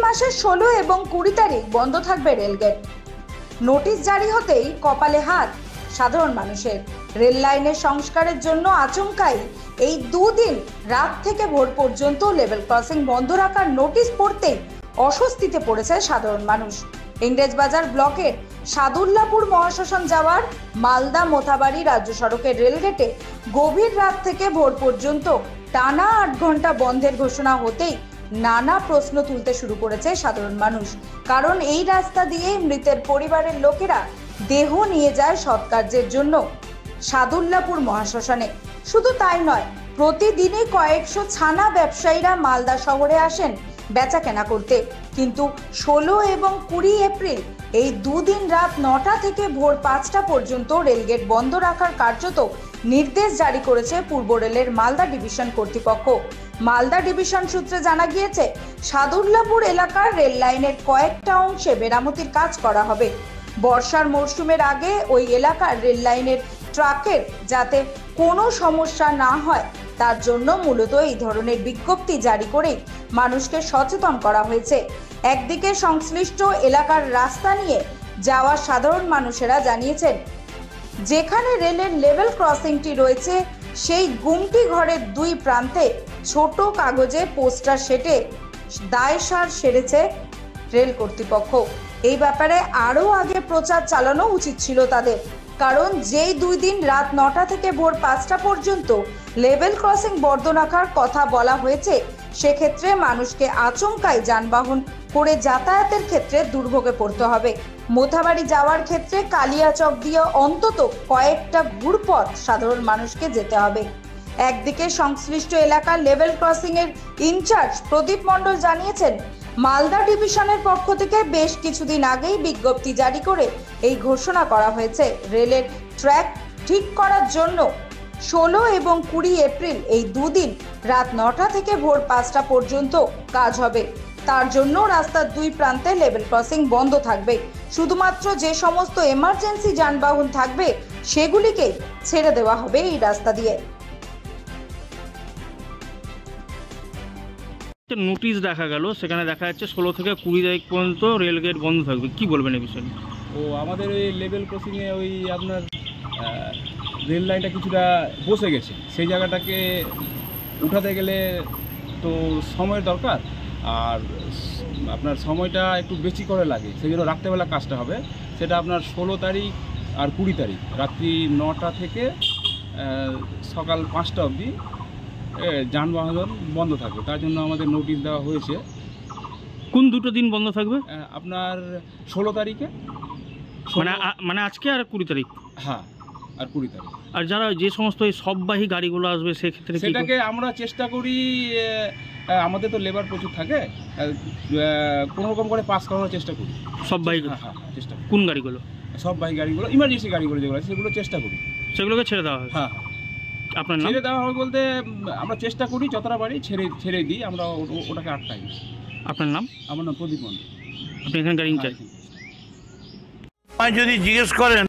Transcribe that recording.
মাসের 16 এবং 20 তারিখ বন্ধ থাকবে রেলগেট। নোটিশ জারি হতেই কপালে হাত সাধারণ মানুষের। রেল লাইনের সংস্কারের জন্য আচমকাই এই দুদিন রাত থেকে ভোর পর্যন্ত লেভেল ক্রসিং বন্ধ রাখার নোটিশ পড়তেই অস্বস্তিতে পড়েছে সাধারণ মানুষ। ইংরেজবাজার ব্লকের সাদুল্লাপুর মহাশ্মশান যাওয়ার মালদা মোথাবাড়ি রাজ্য সড়কের রেলগেটে গভীর রাত থেকে ভোর পর্যন্ত টানা 8 ঘন্টা বন্ধের ঘোষণা হতেই নানা প্রশ্ন তুলতে শুরু করেছে সাধারণ মানুষ। কারণ এই রাস্তা দিয়ে মৃতের পরিবারের লোকেরা দেহ নিয়ে যায় সৎকার্যের জন্য সাদুল্লাপুর মহাশ্মশানে। শুধু তাই নয়, প্রতিদিনই কয়েকশো ছানা ব্যবসায়ীরা মালদা শহরে আসেন বেচা কেনা করতে। কিন্তু 16 এবং 20 এপ্রিল এই দুদিন রাত 9টা থেকে ভোর 5টা পর্যন্ত রেলগেট বন্ধ রাখার কার্যত নির্দেশ জারি করেছে পূর্ব রেলের মালদা ডিভিশন কর্তৃপক্ষ। মালদা ডিভিশন সূত্রে জানা গিয়েছে, সাদুল্লাপুর এলাকার রেল লাইনের কয়েকটা অংশে মেরামতির কাজ করা হবে। বর্ষার মরশুমের আগে ওই এলাকার রেল লাইনের ট্রাকের যাতে কোনো সমস্যা না হয় তার জন্য মূলত এই ধরনের বিজ্ঞপ্তি জারি করে মানুষকে সচেতন করা হয়েছে। একদিকে সংশ্লিষ্ট এলাকার রাস্তা নিয়ে যাওয়া সাধারণ মানুষেরা জানিয়েছেন, যেখানে রেলের লেভেল ক্রসিংটি রয়েছে সেই গুমটি ঘরের দুই প্রান্তে ছোট কাগজে পোস্টার সেটে দায়সার সেরেছে রেল কর্তৃপক্ষ। এই ব্যাপারে আরও আগে প্রচার চালানো উচিত ছিল তাদের। কারণ যেই 2 দিন রাত 9টা থেকে ভোর 5টা পর্যন্ত লেভেল ক্রসিং বন্ধ রাখার কথা বলা হয়েছে, সেক্ষেত্রে মানুষকে আচমকাই যানবাহন করে যাতায়াতের ক্ষেত্রে দুর্ভোগে পড়তে হবে। মোথাবাড়ি যাওয়ার ক্ষেত্রে কালিয়াচক দিয়ে অন্তত কয়েকটা ঘুরপথ সাধারণ মানুষকে যেতে হবে। একদিকে সংশ্লিষ্ট এলাকার লেভেল ক্রসিং এর ইনচার্জ প্রদীপ মণ্ডল জানিয়েছেন, মালদা ডিভিশনের পক্ষ থেকে বেশ কিছুদিন আগেই বিজ্ঞপ্তি জারি করে এই ঘোষণা করা হয়েছে, রেলের ট্র্যাক ঠিক করার জন্য 16 এবং 20 এপ্রিল এই দুদিন রাত 9টা থেকে ভোর 5টা পর্যন্ত কাজ হবে। তার জন্য রাস্তার দুই প্রান্তে লেভেল ক্রসিং বন্ধ থাকবে। শুধুমাত্র যে সমস্ত এমার্জেন্সি যানবাহন থাকবে সেগুলিকে ছেড়ে দেওয়া হবে এই রাস্তা দিয়ে। নোটিশ দেখা গেল, সেখানে দেখা যাচ্ছে 16 থেকে 20 তারিখ পর্যন্ত রেলগেট বন্ধ থাকবে, কি বলবেন এই বিষয়ে? আমাদের ওই লেভেল ক্রসিংয়ে ওই আপনার রেল লাইনটা কিছুটা বসে গেছে, সেই জায়গাটাকে উঠাতে গেলে তো সময়ের দরকার, আর আপনার সময়টা একটু বেশি করে লাগে, সেই জন্য রাত্রেবেলা কাজটা হবে। সেটা আপনার 16 তারিখ আর 20 তারিখ রাত্রি 9টা থেকে সকাল 5টা অবধি যানবাহন বন্ধ থাকবে। তার জন্য আমাদের নোটিশ দেওয়া হয়েছে। কোন দুটো দিন বন্ধ থাকবে? আপনার 16 তারিখে, মানে আজকে, আর 20 তারিখ। হ্যাঁ, আর 20 তারিখ। আর যারা যে সমস্ত সববাহী গাড়িগুলো আসবে সেক্ষেত্রে সেটাকে আমরা চেষ্টা করি, আমাদের তো লেবার প্রচুর থাকে, কোনো রকম করে পাস করানোর চেষ্টা করি সববাহী। হ্যাঁ, চেষ্টা করি। কোন গাড়িগুলো? সববাহী গাড়িগুলো, ইমার্জেন্সি গাড়িগুলো যেগুলো আছে সেগুলো চেষ্টা করি, সেগুলোকে ছেড়ে দেওয়া হয়। হ্যাঁ, আপনার নাম? ছেড়ে দেওয়া হয় বলতে আমরা চেষ্টা করি যতটা পারি ছেড়ে দিই, আমরা ওটাকে আটকাই। আপনার নাম? আমার নাম প্রদীপ মণ্ডল। আপনি এখানে গাড়ি ইনচার্জ। যদি জিজ্ঞেস করেন